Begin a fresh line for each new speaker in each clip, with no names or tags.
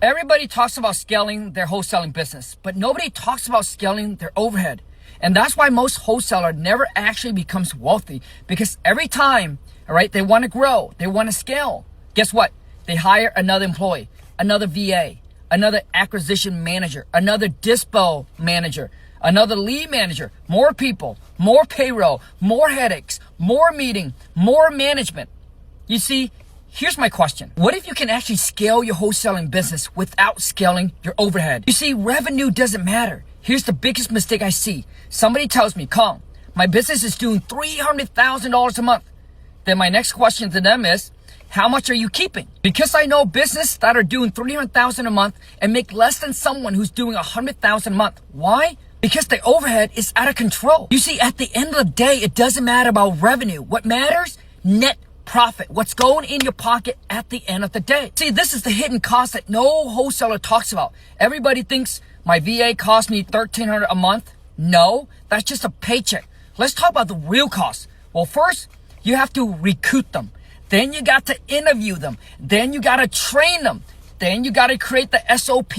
Everybody talks about scaling their wholesaling business, but nobody talks about scaling their overhead. And that's why most wholesaler never actually becomes wealthy, because every time, all right, they want to grow, they want to scale. Guess what? They hire another employee, another VA, another acquisition manager, another dispo manager, another lead manager, more people, more payroll, more headaches, more meeting, more management. You see, here's my question. What if you can actually scale your wholesaling business without scaling your overhead? You see, revenue doesn't matter. Here's the biggest mistake I see. Somebody tells me, Kong, my business is doing $300,000 a month. Then my next question to them is, how much are you keeping? Because I know business that are doing $300,000 a month and make less than someone who's doing $100,000 a month. Why? Because the overhead is out of control. You see, at the end of the day, it doesn't matter about revenue. What matters? Net profit. What's going in your pocket at the end of the day. See, this is the hidden cost that no wholesaler talks about. Everybody thinks my VA cost me $1,300 a month. No, that's just a paycheck. Let's talk about the real cost. Well, first, you have to recruit them. Then you got to interview them. Then you got to train them. Then you got to create the SOP.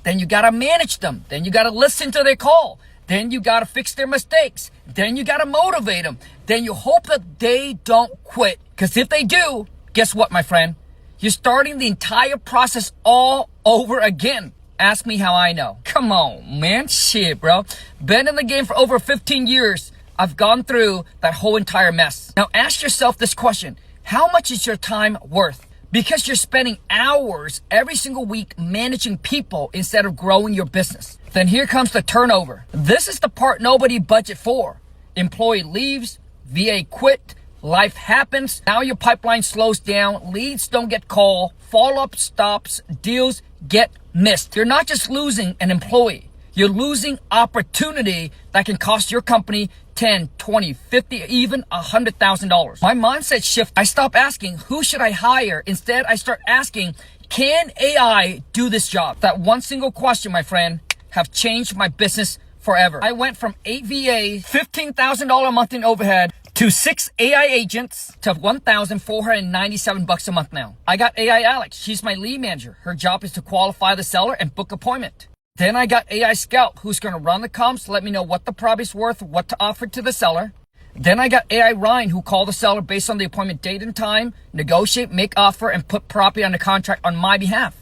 Then you got to manage them. Then you got to listen to their call. Then you got to fix their mistakes. Then you got to motivate them. Then you hope that they don't quit. Because if they do, guess what, my friend? You're starting the entire process all over again. Ask me how I know. Come on, man. Shit, bro. Been in the game for over 15 years. I've gone through that whole entire mess. Now ask yourself this question. How much is your time worth? Because you're spending hours every single week managing people instead of growing your business. Then here comes the turnover. This is the part nobody budget for. Employee leaves, VA quit, life happens. Now your pipeline slows down, leads don't get called, follow-up stops, deals get missed. You're not just losing an employee. You're losing opportunity that can cost your company 10, 20, 50, even $100,000. My mindset shift, I stop asking, who should I hire? Instead, I start asking, can AI do this job? That one single question, my friend, have changed my business forever. I went from 8 VAs, $15,000 a month in overhead, to 6 AI agents, to $1,497 a month now. I got AI Alex. She's my lead manager. Her job is to qualify the seller and book appointment. Then I got AI Scout, who's going to run the comps, let me know what the property's worth, what to offer to the seller. Then I got AI Ryan, who call the seller based on the appointment date and time, negotiate, make offer, and put property on the contract on my behalf.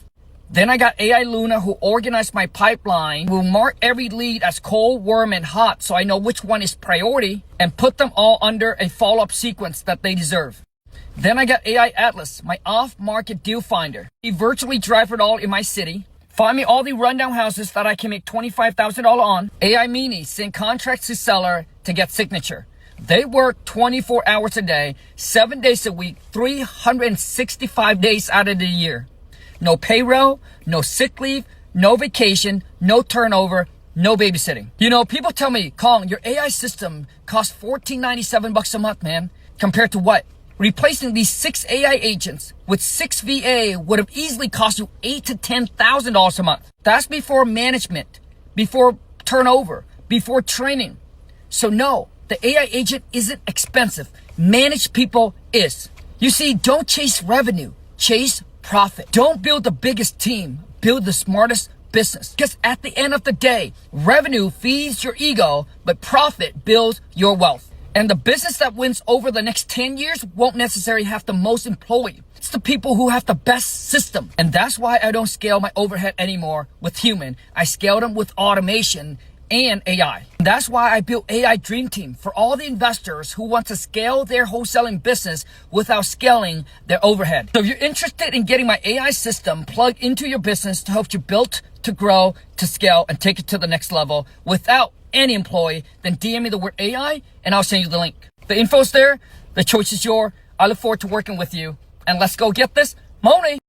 Then I got AI Luna, who organized my pipeline, will mark every lead as cold, warm, and hot so I know which one is priority, and put them all under a follow-up sequence that they deserve. Then I got AI Atlas, my off-market deal finder. He virtually drive it all in my city. Find me all the rundown houses that I can make $25,000 on. AI Mini, send contracts to seller to get signature. They work 24 hours a day, 7 days a week, 365 days out of the year. No payroll, no sick leave, no vacation, no turnover, no babysitting. You know, people tell me, Kong, your AI system costs $14.97 a month, man. Compared to what? Replacing these 6 AI agents with 6 VA would have easily cost you $8,000 to $10,000 a month. That's before management, before turnover, before training. So no, the AI agent isn't expensive. Managed people is. You see, don't chase revenue, chase profit. Don't build the biggest team, build the smartest business. Because at the end of the day, revenue feeds your ego, but profit builds your wealth. And the business that wins over the next 10 years won't necessarily have the most employee. It's the people who have the best system. And that's why I don't scale my overhead anymore with human. I scale them with automation and AI. And that's why I built AI Dream Team for all the investors who want to scale their wholesaling business without scaling their overhead. So if you're interested in getting my AI system plugged into your business to help you build, to grow, to scale, and take it to the next level without any employee, then DM me the word AI and I'll send you the link. The info's there. The choice is yours. I look forward to working with you. And let's go get this money.